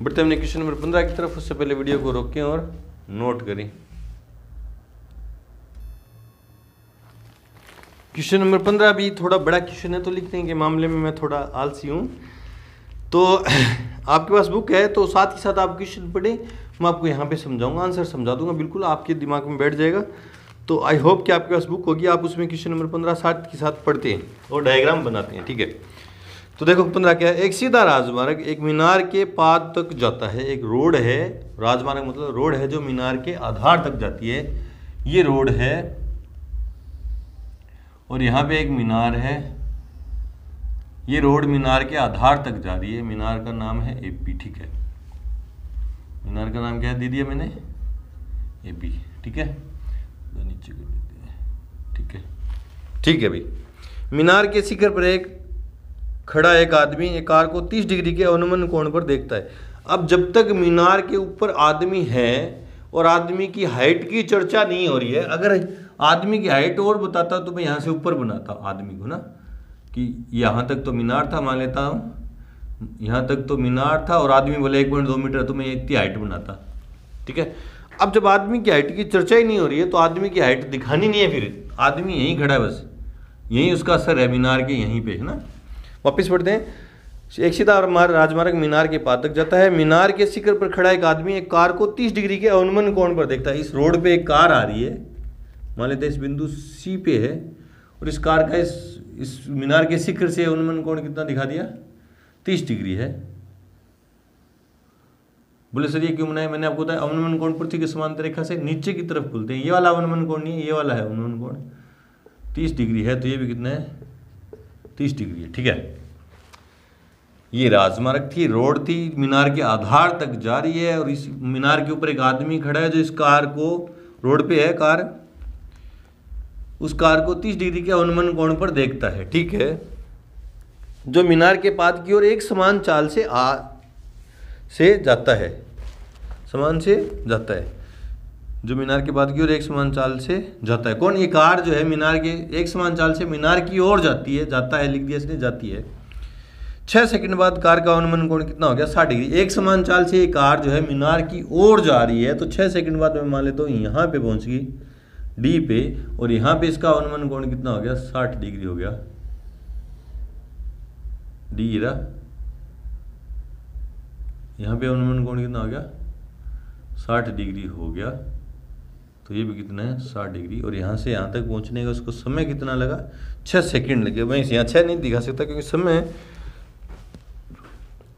[SPEAKER 1] बढ़ते हमने क्वेश्चन नंबर 15 की तरफ, उससे पहले वीडियो को रोकें और नोट करें। क्वेश्चन नंबर 15 भी थोड़ा बड़ा क्वेश्चन है, तो लिखने के मामले में मैं थोड़ा आलसी हूँ, तो आपके पास बुक है तो साथ ही साथ आप क्वेश्चन पढ़ें, मैं आपको यहाँ पे समझाऊंगा, आंसर समझा दूंगा, बिल्कुल आपके दिमाग में बैठ जाएगा। तो आई होप कि आपके पास बुक होगी, आप उसमें क्वेश्चन नंबर 15 साथ के साथ पढ़ते हैं और डायग्राम बनाते हैं, ठीक है। तो देखो 15 क्या है, एक सीधा राजमार्ग एक मीनार के पाद तक जाता है, एक रोड है, राजमार्ग मतलब रोड है जो मीनार के आधार तक जाती है, ये रोड है और यहाँ पे एक मीनार है, ये रोड मीनार के आधार तक जा रही है, मीनार का नाम है AP, ठीक है, मीनार का नाम क्या है दे दिया मैंने AP, ठीक है, नीचे कर देते हैं, ठीक है भाई। मीनार के शिखर पर एक खड़ा एक आदमी एक कार को 30 डिग्री के अनुमान कोण पर देखता है। अब जब तक मीनार के ऊपर आदमी है और आदमी की हाइट की चर्चा नहीं हो रही है, अगर आदमी की हाइट और बताता तो मैं यहाँ से ऊपर बनाता आदमी को ना, कि यहाँ तक तो मीनार था, मान लेता हूँ यहाँ तक तो मीनार था और आदमी बोले 1.2 मीटर, तो मैं इतनी हाइट बनाता, ठीक है। अब जब आदमी की हाइट की चर्चा ही नहीं हो रही है तो आदमी की हाइट दिखानी नहीं है, फिर आदमी यहीं खड़ा है, बस यहीं उसका असर है मीनार के यहीं पे, है ना। वापिस पढ़ते हैं, एक सीधा राजमार्ग मीनार के पाद तक जाता है, मीनार के शिखर पर खड़ा एक आदमी एक कार को 30 डिग्री के अनुमान कोण पर देखता है। इस रोड पे एक कार आ रही है, मान लेते हैं इस बिंदु C पे है, और इस कार का इस मीनार के शिखर से अनुमान कोण कितना दिखा दिया 30 डिग्री है। बोले सर ये क्यों बनाया, मैंने आपको बताया अनुमान कोण पृथ्वी के समांतर रेखा से नीचे की तरफ खुलते हैं, ये वाला अनुमान कोण नहीं है, ये वाला है अनुमान कोण 30 डिग्री है, तो ये भी कितना है 30 डिग्री है, ठीक है। ये राजमार्ग थी, रोड थी, मीनार के आधार तक जा रही है और इस मीनार के ऊपर एक आदमी खड़ा है जो इस कार को, रोड पे है कार, उस कार को 30 डिग्री के अनुमान कोण पर देखता है, ठीक है। जो मीनार के पाद की ओर एक समान चाल से जाता है, समान से जाता है, जो मीनार के पाद की ओर एक समान चाल से जाता है। कौन? ये कार जो है मीनार के एक समान चाल से मीनार की ओर जाती है, जाता है लिख दिया इसने, जाती है। 6 सेकंड बाद कार का अवनमन कोण कितना हो गया? 60 डिग्री। एक समान चाल से ये कार जो है मीनार की ओर जा रही है, तो 6 सेकंड बाद मैं मान लेता हूँ यहाँ पे पहुँच गई डी पे, और यहाँ पे इसका अवनमन कोण कितना हो गया? 60 डिग्री हो गया। डी रहा, यहाँ पे अवनमन कोण कितना हो गया? 60 डिग्री हो गया। तो ये भी कितना है? 60 डिग्री। और यहाँ से यहाँ तक पहुँचने का उसको समय कितना लगा? 6 सेकंड लगे। मैं यहाँ 6 नहीं दिखा सकता क्योंकि समय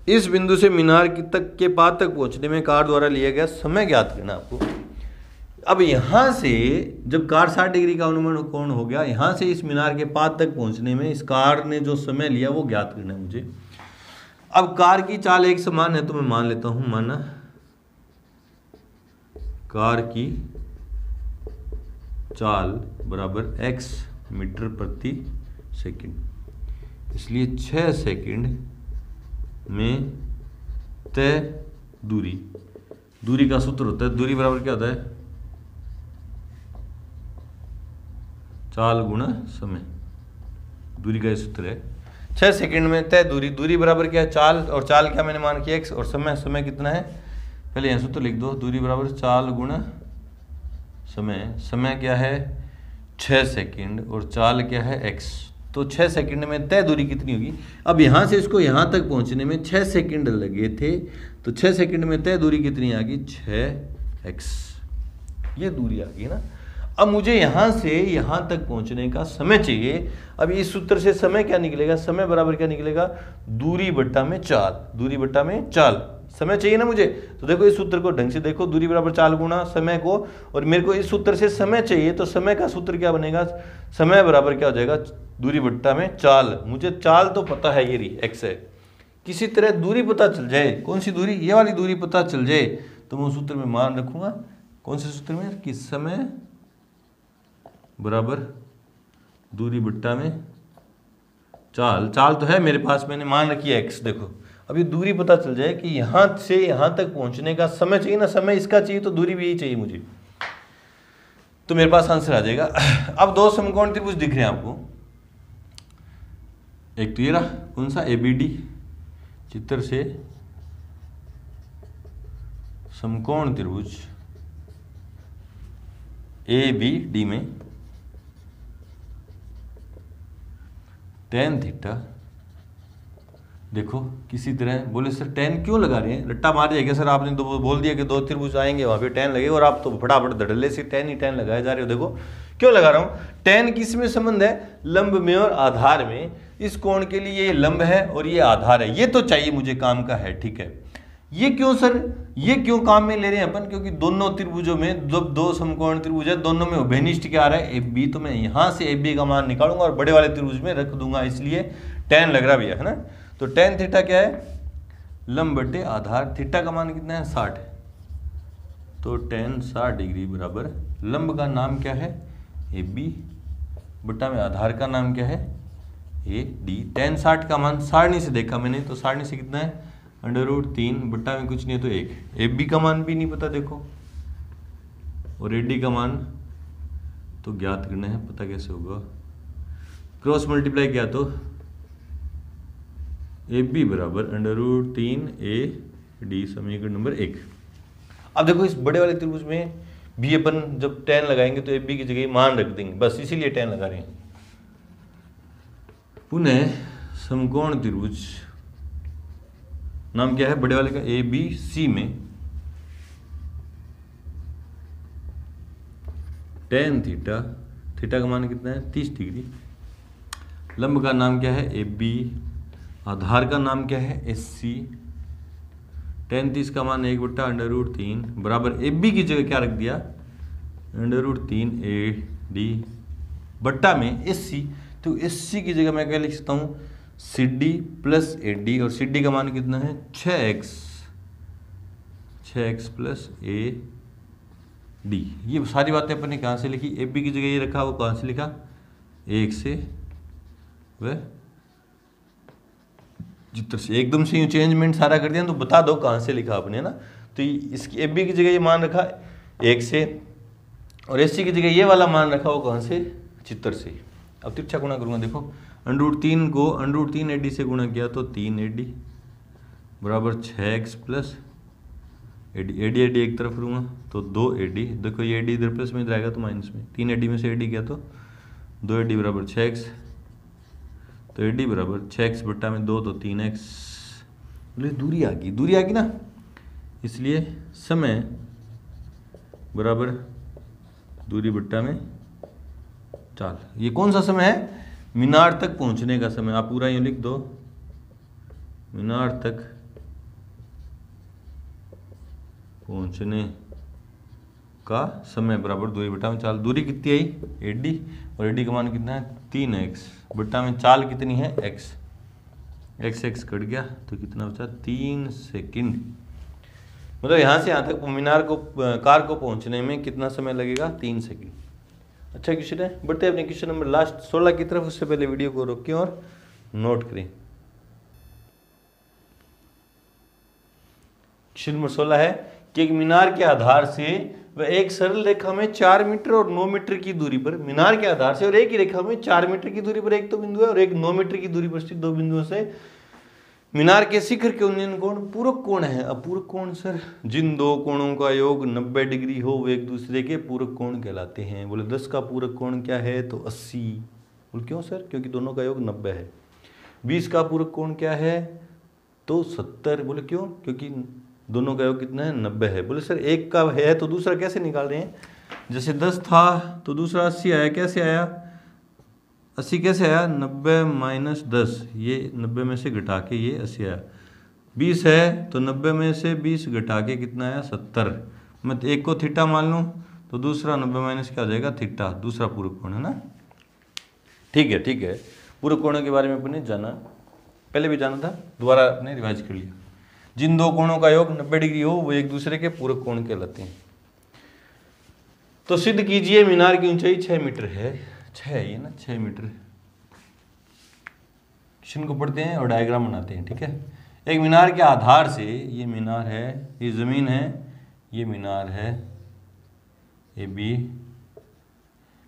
[SPEAKER 1] इस बिंदु से मीनार की तक के पाद तक पहुँचने में कार द्वारा लिया गया समय ज्ञात करना आपको। अब यहाँ से जब कार 60 डिग्री का अनुमान कोण हो गया, यहाँ से इस मीनार के पाद तक पहुँचने में इस कार ने जो समय लिया वो ज्ञात करना है मुझे। अब कार की चाल एक समान है तो मैं मान लेता हूँ, माना कार की चाल बराबर x मीटर प्रति सेकंड। इसलिए 6 सेकंड में तय दूरी का सूत्र होता है, दूरी बराबर क्या होता है? चाल गुणा समय। दूरी का ये सूत्र है। 6 सेकंड में तय दूरी बराबर क्या है? चाल, और चाल क्या मैंने मान किया x, और समय कितना है? पहले यहाँ सूत्र लिख दो, दूरी बराबर चाल गुणा समय क्या है? 6 सेकंड, और चाल क्या है? x। तो 6 सेकंड में तय दूरी कितनी होगी? अब यहाँ से इसको यहाँ तक पहुँचने में 6 सेकंड लगे थे, तो 6 सेकंड में तय दूरी कितनी आ गई? 6x। ये दूरी आ गई ना। अब मुझे यहाँ से यहाँ तक पहुँचने का समय चाहिए। अब इस सूत्र से समय क्या निकलेगा? समय बराबर क्या निकलेगा? दूरी बट्टा में चाल। दूरी बट्टा में चाल, समय चाहिए ना मुझे। तो देखो इस सूत्र को ढंग से देखो, दूरी बराबर चाल गुणा समय को, और मेरे को इस सूत्र से समय चाहिए, तो समय का सूत्र क्या बनेगा? समय बराबर क्या हो जाएगा? दूरी बट्टा में चाल। मुझे चाल तो पता है, ये रही x है। किसी तरह दूरी पता चल जाए, कौन सी दूरी? ये वाली दूरी पता चल जाए, तो मैं उस सूत्र में मान रखूंगा। कौन से सूत्र में? कि समय बराबर दूरी बट्टा में चाल। चाल तो है मेरे पास, मैंने मान रखी है x। देखो अभी दूरी पता चल जाए कि यहाँ से यहाँ तक पहुँचने का समय चाहिए ना, समय इसका चाहिए तो दूरी भी यही चाहिए मुझे, तो मेरे पास आंसर आ जाएगा। अब दो समकोण त्रिभुज दिख रहे हैं आपको। एक तो ये रहा, कौन सा? ABD। चित्र से समकोण त्रिभुज ABD में tan थीटा, देखो किसी तरह बोले सर tan क्यों लगा रहे हैं? रट्टा मार जाएगा सर, आपने तो बोल दिया कि 2 त्रिभुज आएंगे वहाँ पे tan लगेगा, और आप तो फटाफट धड़ल्ले से tan ही tan लगाए जा रहे हो। देखो क्यों लगा रहा हूँ? tan किस में संबंध है? लंब में और आधार में। इस कोण के लिए ये लंब है और ये आधार है, ये तो चाहिए मुझे, काम का है, ठीक है। ये क्यों सर, ये क्यों काम में ले रहे हैं अपन? क्योंकि दोनों त्रिभुजों में जब 2 समकोण त्रिभुज है, दोनों में उभयनिष्ठ क्या आ रहा है? AB। तो मैं यहाँ से AB का मान निकालूंगा और बड़े वाले त्रिभुज में रख दूंगा, इसलिए tan लग रहा भैया, है ना। तो tan थीटा क्या है? लंब बटे आधार। थीटा का मान कितना है? 60। तो tan 60 डिग्री बराबर लंब का नाम क्या है? AB बटा में आधार का नाम क्या है? AD। tan 60 का मान सारणी से देखा मैंने, तो सारणी से कितना है? √3 बट्टा में कुछ नहीं है तो 1। AB का मान भी नहीं पता देखो, और AD का मान तो ज्ञात करना है, पता कैसे होगा? क्रॉस मल्टीप्लाई किया तो AB बराबर √3 AD, समीकरण नंबर 1। अब देखो इस बड़े वाले त्रिभुज में भी अपन जब tan लगाएंगे तो AB की जगह मान रख देंगे, बस इसीलिए tan लगा रहे हैं। पुनः समकोण त्रिभुज नाम क्या है बड़े वाले का? ABC में tan थीटा, थीटा का मान कितना है? 30 डिग्री। लंब का नाम क्या है? AB। आधार का नाम क्या है? SC। tan 30 का मान 1 बट्टा √3 बराबर AB की जगह क्या रख दिया? √3 AD बट्टा में SC। तो SC की जगह मैं क्या लिख सकता हूँ? CD प्लस AD, और CD का मान कितना है? 6x plus AD। ये सारी बातें अपन ने कहाँ से लिखी? AB की जगह ये रखा, वो कहाँ से लिखा? 1 से व चित्र से एकदम से यूँ चेंजमेंट सारा कर दिया तो बता दो कहाँ से लिखा आपने, है ना। तो इसकी AB की जगह ये मान रखा 1 से, और AC की जगह ये वाला मान रखा वो कहाँ से, चित्र से। अब तिरछा गुणा करूँगा, देखो √3 को √3 AD से गुणा किया तो 3 AD बराबर 6x प्लस AD एक तरफ करूँगा तो 2 AD। देखो ये AD इधर प्लस में इधर आएगा तो माइनस में, 3 AD में से AD किया तो 2 AD बराबर 6x, तो AD बराबर 6x बट्टा में 2 तो 3x। बोले दूरी आ गई ना, इसलिए समय बराबर दूरी बट्टा में चाल। ये कौन सा समय है, मीनार तक पहुंचने का समय। आप पूरा यूँ लिख दो, मीनार तक पहुंचने का समय बराबर दूरी बट्टा में चाल। दूरी कितनी आई AD, और AD का मान कितना है 3x बट्टा में चाल कितनी है x, x कट गया तो कितना बचा 3 सेकंड। मतलब यहाँ से यहाँ तक मीनार को कार को पहुँचने में कितना समय लगेगा, 3 सेकंड। अच्छा क्वेश्चन है, बढ़ते हैं अपने क्वेश्चन नंबर लास्ट 16 की तरफ। उससे पहले वीडियो को रोकें और नोट करें। क्वेश्चन नंबर 16 है कि एक मीनार के आधार से वह एक सरल रेखा में 4 मीटर और 9 मीटर की दूरी पर, मीनार के आधार से और एक ही रेखा में 4 मीटर की दूरी पर एक तो बिंदु है और एक 9 मीटर की दूरी पर स्थित दो बिंदुओं से मीनार के शिखर के उन्नयन कोण पूरक कोण है। अब पूरक कोण सर, जिन दो कोणों का योग 90 डिग्री हो वो एक दूसरे के पूरक कोण कहलाते हैं। बोले 10 का पूरक कोण क्या है, तो 80। बोले क्यों सर, क्योंकि दोनों का योग 90 है। 20 का पूरक कोण क्या है, तो 70। बोले क्यों, क्योंकि दोनों का योग कितना है, 90 है। बोले सर एक का है तो दूसरा कैसे निकाल रहे हैं, जैसे 10 था तो दूसरा 80 आया, कैसे आया 80 कैसे आया, 90 माइनस 10, ये 90 में से घटा के ये 80 आया। 20 है तो 90 में से 20 घटा के कितना आया, 70। मैं एक को थीटा मान लूँ तो दूसरा 90 माइनस क्या हो जाएगा, थीटा, दूसरा पूरक कोण है ना। ठीक है ठीक है, पूरक कोणों के बारे में अपने जाना, पहले भी जाना था, दोबारा अपने रिवाइज कर लिया। जिन दो कोणों का योग 90 डिग्री हो वो एक दूसरे के पूरक कोण कहलाते हैं। तो सिद्ध कीजिए मीनार की ऊंचाई 6 मीटर है। 6 है ये ना, 6 मीटर। क्वेश्चन को पढ़ते हैं और डायग्राम बनाते हैं, ठीक है। एक मीनार के आधार से, ये मीनार है, ये जमीन है, ये मीनार है AB।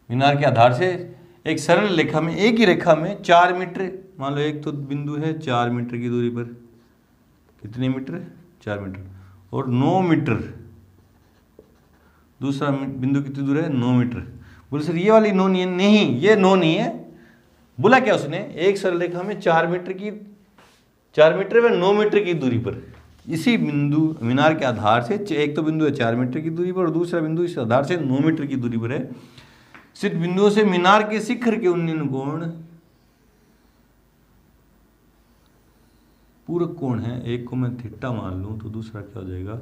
[SPEAKER 1] मीनार के आधार से एक सरल रेखा में, एक ही रेखा में 4 मीटर, मान लो एक तो बिंदु है 4 मीटर की दूरी पर, कितने मीटर, 4 मीटर, और 9 मीटर दूसरा बिंदु कितनी दूर है, 9 मीटर। बोले सर ये वाली 9 नहीं है, नहीं ये 9 नहीं है। बोला क्या उसने, एक सरल रेखा में 4 मीटर व 9 मीटर की दूरी पर, इसी बिंदु मीनार के आधार से, एक तो बिंदु है 4 मीटर की दूरी पर और दूसरा बिंदु इस आधार से 9 मीटर की दूरी पर है। सिद्ध बिंदुओं से मीनार के शिखर के उन्नयन कोण पूरक कोण है। एक को मैं थीटा मान लूं तो दूसरा क्या हो जाएगा,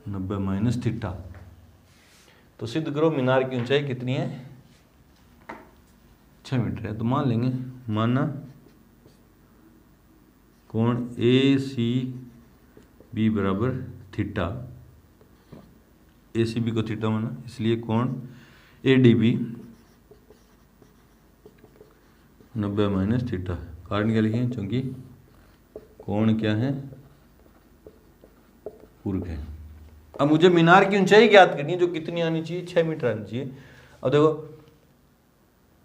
[SPEAKER 1] 90 माइनस थीटा। तो सिद्ध करो मीनार की ऊंचाई कितनी है, 6 मीटर है। तो मान लेंगे, माना कोण ACB बराबर थीटा, ACB को थीटा माना, इसलिए कोण ADB 90 माइनस थीटा। कारण क्या लिखें, क्योंकि कोण क्या है, पूरक है। अब मुझे मीनार की ऊंचाई ज्ञात करनी है, जो कितनी आनी चाहिए, 6 मीटर आनी चाहिए। अब देखो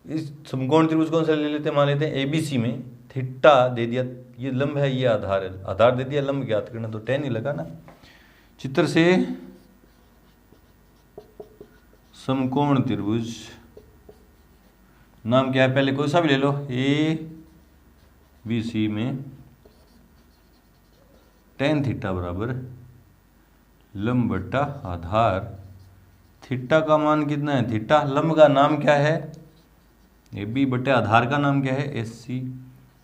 [SPEAKER 1] इस समकोण त्रिभुज कौन सा ले लेते हैं, मान लेते हैं ABC में थीटा दे दिया, ये लंब है, ये आधार है, आधार दे दिया, लंब ज्ञात करना, तो tan ही लगा ना। चित्र से समकोण त्रिभुज, नाम क्या है, पहले कोई सा भी ले लो, ABC में tan थीटा बराबर लंब बट्टा आधार। थीटा का मान कितना है, थीटा, लंब का नाम क्या है AB बट्टे आधार का नाम क्या है SC,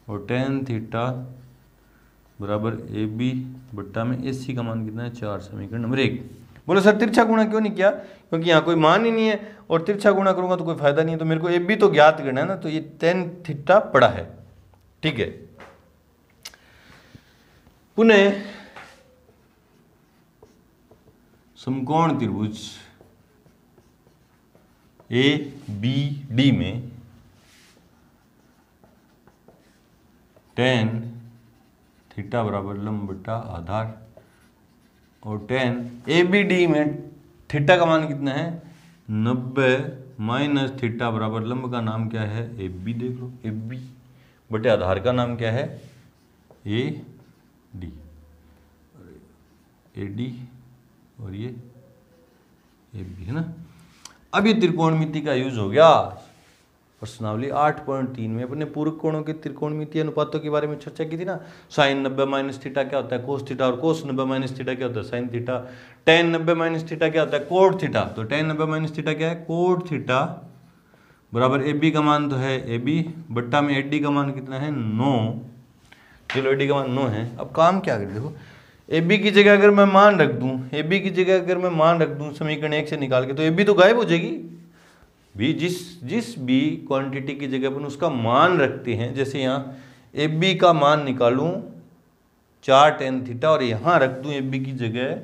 [SPEAKER 1] और tan थीटा बराबर AB बट्टा में SC का मान कितना है 4। समीकरण नंबर 1। बोलो सर तिरछा गुणा क्यों नहीं किया, क्योंकि यहाँ कोई मान ही नहीं है और तिरछा गुणा करूंगा तो कोई फायदा नहीं है। तो मेरे को AB तो ज्ञात करना है ना, तो ये tan थीटा पड़ा है, ठीक है। पुनः समकोण त्रिभुज ABD में tan थीटा बराबर लंब बटा आधार, और tan ए बी डी में थीटा का मान कितना है 90 माइनस थीटा बराबर लंब का नाम क्या है ए बी, देख लो ए बी, बटे आधार का नाम क्या है ए डी, ए डी और ये ए बी है ना। अब ये त्रिकोणमिति का यूज हो गया। प्रश्नावली 8.3 में अपने पूरक कोणों के त्रिकोणमितीय अनुपातों के बारे में चर्चा की थी ना। साइन 90 माइनस थीटा क्या होता है कोस थीटा, और कोस 90 माइनस थीटा क्या होता है sine theta. Ten 90 minus theta क्या होता है कोट थीटा, तो टेन 90 माइनस थीटा क्या है कोट थीटा, बराबर ए बी का मान तो है ए बी, बट्टा में ए डी का मान कितना है 9, चलो ए डी का मान 9 है। अब काम क्या कर, देखो ए बी की जगह अगर मैं मान रख दूं, ए बी की जगह अगर मैं मान रख दूं समीकरण 1 से निकाल के, तो ए बी तो गायब हो जाएगी। भी जिस भी क्वांटिटी की जगह पर उसका मान रखते हैं, जैसे यहाँ ए बी का मान निकालूं 4 tan थीटा और यहाँ रख दूं ए बी की जगह,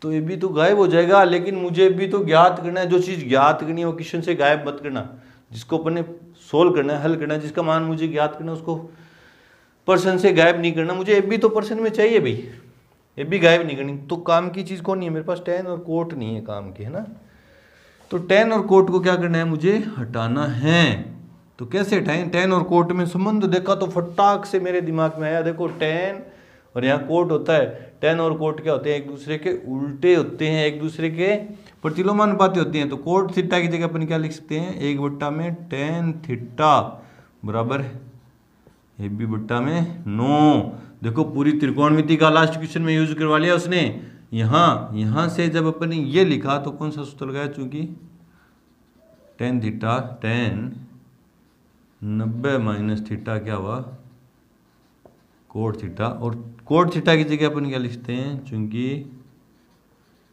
[SPEAKER 1] तो ए बी तो गायब हो जाएगा। लेकिन मुझे भी तो ज्ञात करना है, जो चीज़ ज्ञात करनी है वो क्वेश्चन से गायब मत करना, जिसको अपने सोल्व करना है, हल करना है, जिसका मान मुझे ज्ञात करना है उसको पर्सन से गायब नहीं करना। मुझे ए बी तो पर्सन में चाहिए भाई, ए बी गायब नहीं करनी। तो काम की चीज़ कौन नहीं है मेरे पास, tan और कोट नहीं है काम की, है ना। तो tan और कोट को क्या करना है मुझे हटाना है। तो कैसे हटाएं, tan और कोट में संबंध देखा तो फटाक से मेरे दिमाग में आया, देखो tan और यहाँ कोट होता है, tan और कोट क्या होते हैं एक दूसरे के उल्टे होते हैं, एक दूसरे के प्रतिलोमानुपाती होते हैं। तो कोट थीटा की जगह अपन क्या लिख सकते हैं 1/में tan थीटा बराबर ए बी बट्टा में 9। देखो पूरी त्रिकोणमिति का लास्ट क्वेश्चन में यूज करवा लिया उसने। यहाँ से जब अपन ने ये लिखा तो कौन सा सूत्र लगाया, चूंकि tan theta tan 90 minus theta क्या हुआ कोट थीटा, और कोट थीटा की जगह अपन क्या लिखते हैं, चूंकि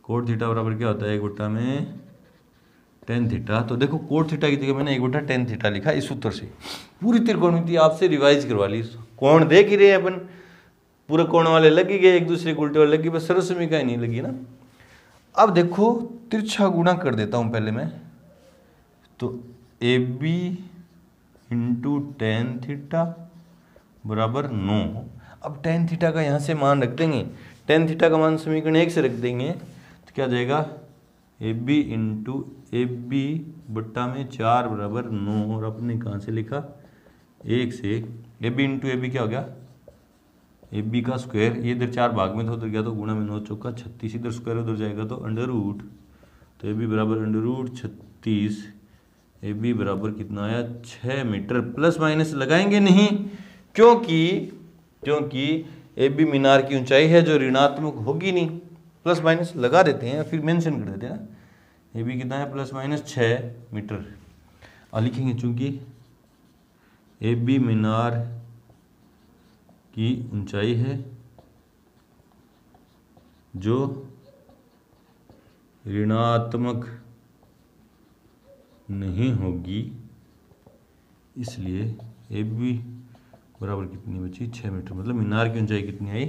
[SPEAKER 1] कोट थीटा बराबर क्या होता है 1/में tan थीटा। तो देखो कोट थीटा की जगह मैंने 1/tan थीटा लिखा इस सूत्र से। पूरी त्रिकोणमिति आपसे रिवाइज करवा ली। कोण देख ही रहे हैं अपन, पूरे कोण वाले लग ही गए, एक दूसरे के उल्टे वाले लगी, बस सरसमी का ही नहीं लगी ना। अब देखो तिरछा गुणा कर देता हूं पहले मैं, तो A B into tan theta बराबर 9। अब tan थीटा का यहाँ से मान रख देंगे, tan थीटा का मान समीकरण 1 से रख देंगे, तो क्या जाएगा A B into A B बट्टा में 4 बराबर 9, और अपने कहाँ से लिखा 1 से। A B into A B क्या हो गया ए बी का स्क्वायर, ये इधर 4 भाग में था उधर गया तो गुणा में 9 चौका 36, इधर स्क्वायर उधर जाएगा तो अंडर रूट, तो ए बी बराबर अंडर रूट 36, ए बी बराबर कितना आया 6 मीटर। प्लस माइनस लगाएंगे नहीं, क्योंकि ए बी मीनार की ऊंचाई है जो ऋणात्मक होगी नहीं, प्लस माइनस लगा देते हैं फिर मेंशन कर देते हैं ना। ए बी कितना है प्लस माइनस 6 मीटर, और लिखेंगे चूंकि ए बी मीनार की ऊंचाई है जो ऋणात्मक नहीं होगी, इसलिए ए बी बराबर कितनी बची 6 मीटर, मतलब मीनार की ऊंचाई कितनी आई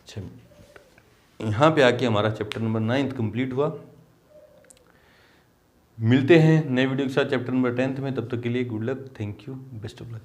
[SPEAKER 1] 6 मीटर। यहाँ पे आके हमारा चैप्टर नंबर 9 कंप्लीट हुआ। मिलते हैं नए वीडियो के साथ चैप्टर नंबर 10 में, तब तक के लिए good luck, thank you, best of luck.